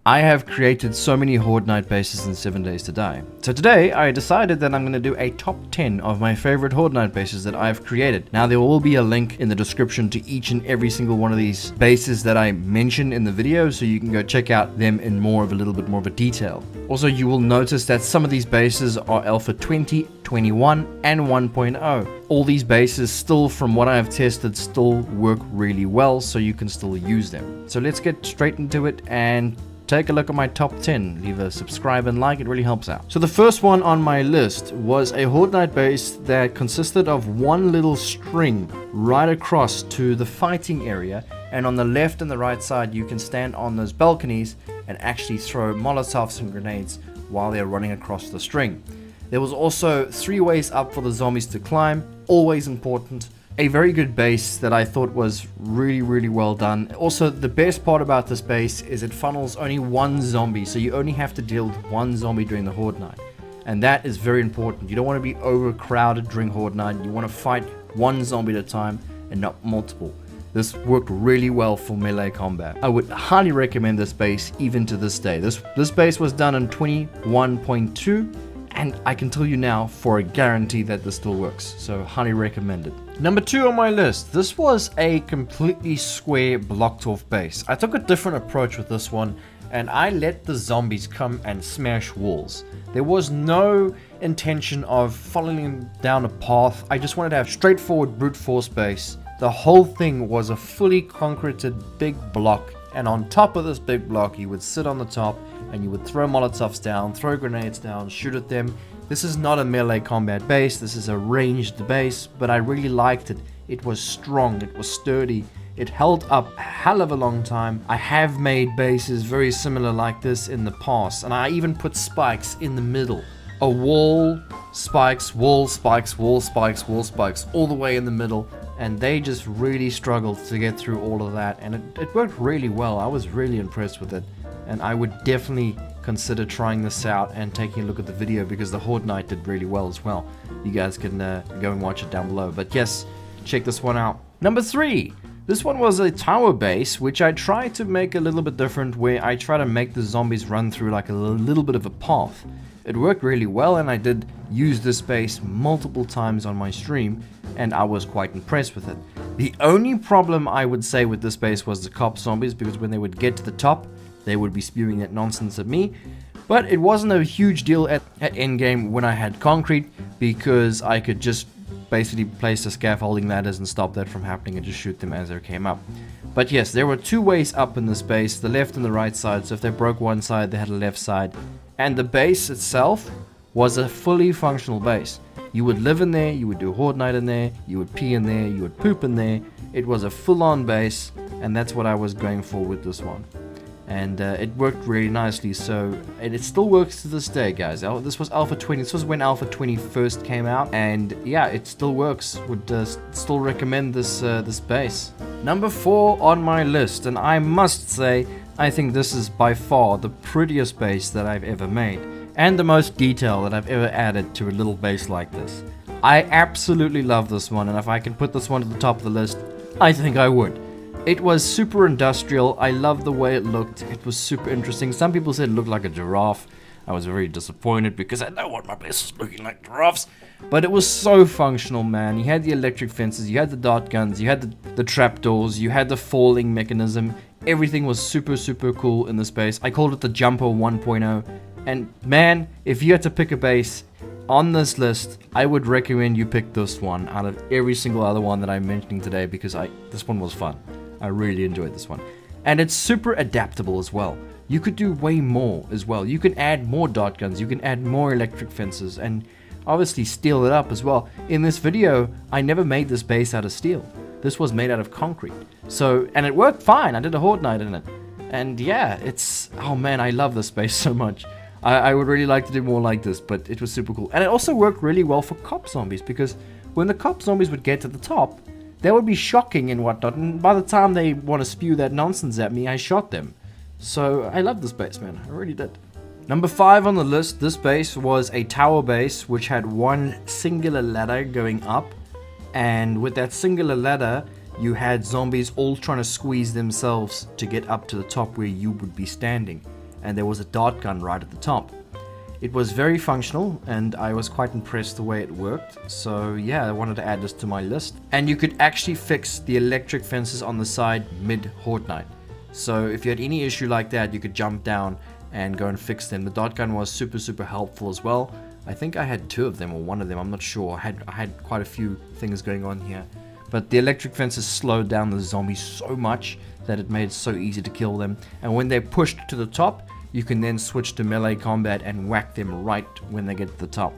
I have created so many Horde Night bases in 7 Days to Die. So today I decided that I'm going to do a top 10 of my favorite Horde Night bases that I've created. Now there will be a link in the description to each and every single one of these bases that I mentioned in the video, so you can go check out them in a little bit more of a detail. Also, you will notice that some of these bases are Alpha 20, 21 and 1.0. All these bases still, from what I have tested, still work really well, so you can still use them. So let's get straight into it and take a look at my top 10. Leave a subscribe and like, it really helps out. So the first one on my list was a Horde Night base that consisted of one little string right across to the fighting area, and on the left and the right side you can stand on those balconies and actually throw Molotovs and grenades while they're running across the string. There was also 3 ways up for the zombies to climb, always important. A very good base that I thought was really well done. Also, the best part about this base is it funnels only one zombie, so you only have to deal with one zombie during the Horde Night. And that is very important. You don't want to be overcrowded during Horde Night. You want to fight one zombie at a time and not multiple. This worked really well for melee combat. I would highly recommend this base even to this day. This base was done in 21.2, and I can tell you now for a guarantee that this still works, so highly recommend it. Number 2 on my list, this was a completely square blocked off base. I took a different approach with this one, and I let the zombies come and smash walls. There was no intention of following down a path. I just wanted to have straightforward brute force base. The whole thing was a fully concreted big block, and on top of this big block you would sit on the top and you would throw Molotovs down, throw grenades down, shoot at them. This is not a melee combat base, this is a ranged base, but I really liked it. It was strong, it was sturdy, it held up a hell of a long time. I have made bases very similar like this in the past, and I even put spikes in the middle. A wall, spikes, wall, spikes, wall, spikes, wall, spikes, all the way in the middle, and they just really struggled to get through all of that, and it worked really well. I was really impressed with it, and I would definitely consider trying this out and taking a look at the video, because the Horde Night did really well as well. You guys can go and watch it down below, but yes, check this one out. Number 3, this one was a tower base, which I tried to make a little bit different, where I try to make the zombies run through like a little bit of a path. It worked really well, and I did use this base multiple times on my stream, and I was quite impressed with it. The only problem I would say with this base was the cop zombies, because when they would get to the top, they would be spewing that nonsense at me. But it wasn't a huge deal at endgame when I had concrete, because I could just basically place the scaffolding ladders and stop that from happening and just shoot them as they came up. But yes, there were 2 ways up in this base, the left and the right side. So if they broke one side, they had a left side. And the base itself was a fully functional base. You would live in there, you would do Horde Night in there, you would pee in there, you would poop in there. It was a full-on base, and that's what I was going for with this one. And it worked really nicely, and it still works to this day, guys. This was Alpha 20, this was when Alpha 20 first came out, and yeah, it still works. Would still recommend this base. Number 4 on my list, and I must say, I think this is by far the prettiest base that I've ever made, and the most detail that I've ever added to a little base like this. I absolutely love this one, and if I can put this one to the top of the list, I think I would. It was super industrial. I love the way it looked. It was super interesting. Some people said it looked like a giraffe. I was very disappointed because I don't want my base looking like giraffes. But it was so functional, man. You had the electric fences, you had the dart guns, you had the trapdoors, you had the falling mechanism. Everything was super cool in this base. I called it the Jumper 1.0. And man, if you had to pick a base on this list, I would recommend you pick this one out of every single other one that I'm mentioning today, because this one was fun. I really enjoyed this one. And it's super adaptable as well. You could do way more as well. You can add more dart guns, you can add more electric fences, and obviously steel it up as well. In this video, I never made this base out of steel. This was made out of concrete. And it worked fine. I did a Horde Night in it. And yeah, oh man, I love this base so much. I would really like to do more like this, but it was super cool. And it also worked really well for cop zombies, because when the cop zombies would get to the top, they would be shocking and whatnot, and by the time they want to spew that nonsense at me, I shot them. So I love this base, man. I really did. Number 5 on the list, this base was a tower base which had one singular ladder going up, and with that singular ladder you had zombies all trying to squeeze themselves to get up to the top where you would be standing. and there was a dart gun right at the top. It was very functional, and I was quite impressed the way it worked. So yeah, I wanted to add this to my list. And you could actually fix the electric fences on the side mid-Horde Night. So if you had any issue like that, you could jump down and go and fix them. The dart gun was super helpful as well. I think I had 2 of them or 1 of them, I'm not sure. I had quite a few things going on here. But the electric fences slowed down the zombies so much that it made it so easy to kill them. And when they're pushed to the top, you can then switch to melee combat and whack them right when they get to the top.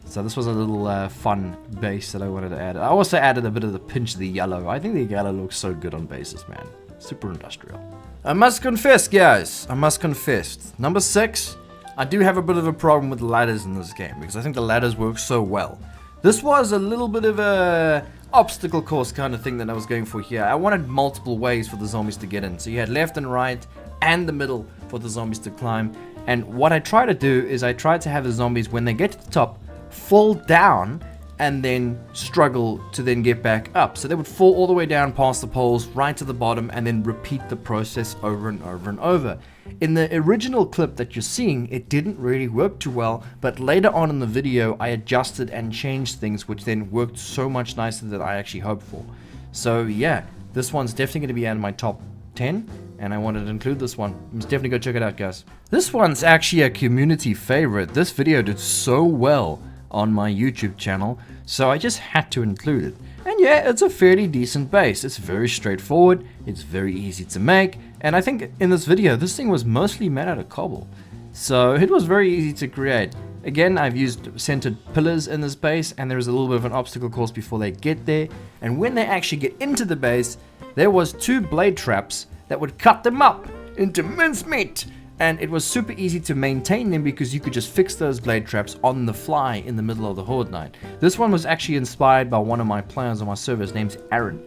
So this was a little fun base that I wanted to add. I also added a bit of the pinch of the yellow. I think the yellow looks so good on bases, man. Super industrial. I must confess, guys. I must confess. Number 6, I do have a bit of a problem with the ladders in this game because I think the ladders work so well. This was a little bit of a obstacle course kind of thing that I was going for here. I wanted multiple ways for the zombies to get in. So you had left and right and the middle for the zombies to climb. And what I try to do is I try to have the zombies, when they get to the top, fall down and then struggle to then get back up. So they would fall all the way down past the poles, right to the bottom, and then repeat the process over and over and over. In the original clip that you're seeing, it didn't really work too well, but later on in the video, I adjusted and changed things, which then worked so much nicer than I actually hoped for. So yeah, this one's definitely going to be out of my top 10, and I wanted to include this one. You must definitely go check it out, guys. This one's actually a community favorite. This video did so well on my YouTube channel, so I just had to include it. And yeah, it's a fairly decent base. It's very straightforward, it's very easy to make, and I think in this video, this thing was mostly made out of cobble. So it was very easy to create. Again, I've used centered pillars in this base, and there is a little bit of an obstacle course before they get there. And when they actually get into the base, there was 2 blade traps that would cut them up into mincemeat. And it was super easy to maintain them because you could just fix those blade traps on the fly in the middle of the Horde Night. This one was actually inspired by one of my players on my server. His name's Aaron.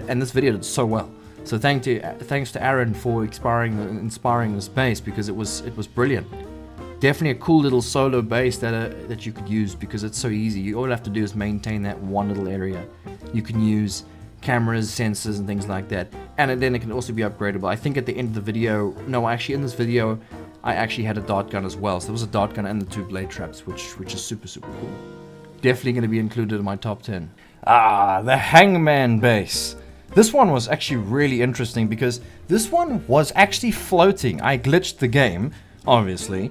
And this video did so well. So thanks to Aaron for inspiring this base, because it was brilliant. Definitely a cool little solo base that you could use because it's so easy. All you have to do is maintain that one little area. You can use cameras, sensors, and things like that, and then it can also be upgradable. I think at the end of the video, no, actually in this video, I actually had a dart gun as well. So there was a dart gun and the 2 blade traps, which is super cool. Definitely going to be included in my top 10. The Hangman base. This one was actually really interesting because this one was actually floating. I glitched the game, obviously,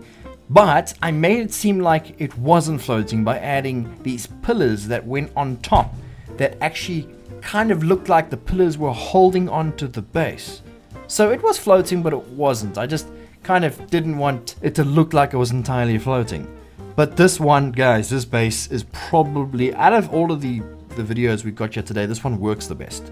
but I made it seem like it wasn't floating by adding these pillars that went on top that actually kind of looked like the pillars were holding onto the base. So it was floating, but it wasn't. I just kind of didn't want it to look like it was entirely floating. But this one, guys, this base is probably, out of all of the videos we got here today, this one works the best.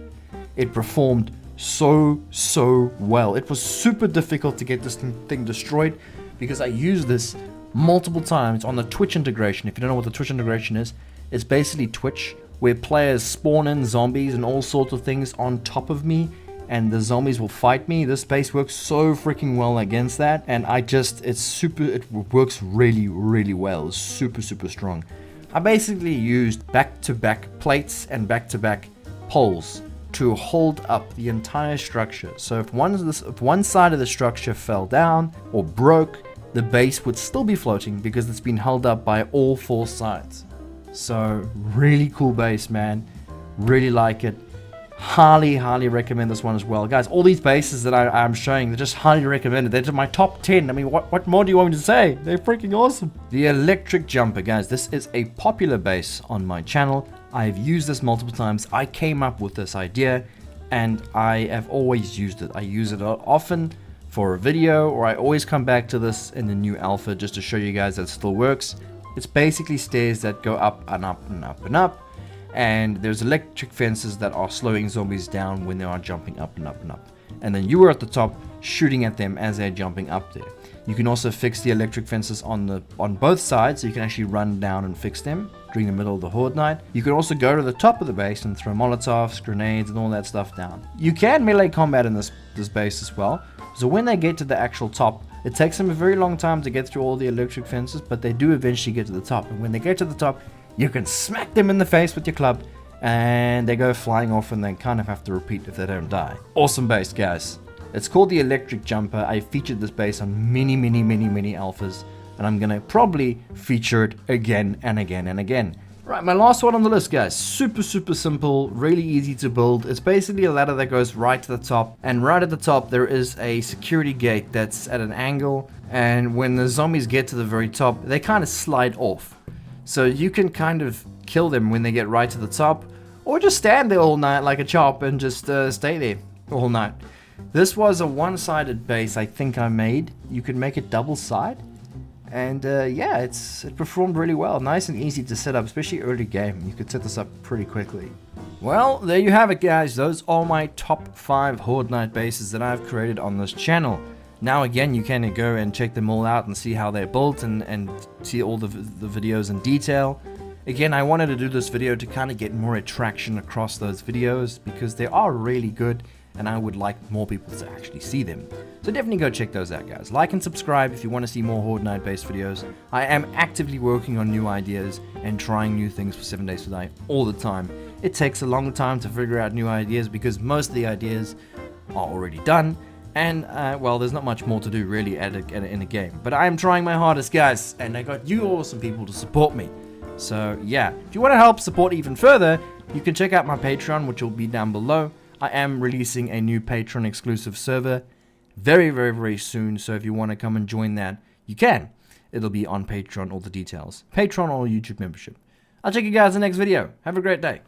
It performed so well. It was super difficult to get this thing destroyed because I used this multiple times on the Twitch integration. If you don't know what the Twitch integration is, it's basically Twitch, where players spawn in zombies and all sorts of things on top of me, and the zombies will fight me. This base works so freaking well against that, and it works really well. It's super super strong. I basically used back-to-back plates and back-to-back poles to hold up the entire structure. So if one side of the structure fell down or broke, the base would still be floating because it's been held up by all 4 sides. So really cool base, man. Really like it. Highly recommend this one as well, guys. All these bases that I'm showing, they're just highly recommended. They're my top 10. I mean, what more do you want me to say? They're freaking awesome. The electric jumper, guys. This is a popular base on my channel. I've used this multiple times. I came up with this idea and I have always used it. I use it often for a video, or I always come back to this in the new alpha just to show you guys that it still works. It's basically stairs that go up and up and up and up, and there's electric fences that are slowing zombies down when they are jumping up and up and up. And then you are at the top shooting at them as they're jumping up there. You can also fix the electric fences on both sides, so you can actually run down and fix them during the middle of the Horde Night. You can also go to the top of the base and throw Molotovs, grenades, and all that stuff down. You can melee combat in this base as well. So when they get to the actual top, it takes them a very long time to get through all the electric fences, but they do eventually get to the top. And when they get to the top, you can smack them in the face with your club, and they go flying off, and they kind of have to repeat if they don't die. Awesome base, guys. It's called the Electric Jumper. I featured this base on many alphas, and I'm gonna probably feature it again and again and again. Right, my last one on the list, guys. Super simple, really easy to build. It's basically a ladder that goes right to the top, and right at the top there is a security gate that's at an angle, and when the zombies get to the very top, they kind of slide off. So you can kind of kill them when they get right to the top, or just stand there all night like a chop and just stay there all night. This was a one-sided base I think I made. You could make it double-side. And yeah, it performed really well. Nice and easy to set up, especially early game. You could set this up pretty quickly. Well, there you have it, guys. Those are my top 5 Horde Night bases that I've created on this channel. Now again, you can go and check them all out and see how they're built and see all the videos in detail. Again, I wanted to do this video to kind of get more attraction across those videos because they are really good and I would like more people to actually see them. So definitely go check those out, guys. Like and subscribe if you want to see more Horde Night based videos. I am actively working on new ideas and trying new things for 7 Days to Die all the time. It takes a long time to figure out new ideas because most of the ideas are already done. And, well, there's not much more to do really in a game. But I am trying my hardest, guys, and I got you awesome people to support me. So, yeah, if you want to help support even further, you can check out my Patreon, which will be down below. I am releasing a new Patreon exclusive server very soon, so if you want to come and join that, you can. It'll be on Patreon, all the details. Patreon or YouTube membership. I'll check you guys in the next video. Have a great day.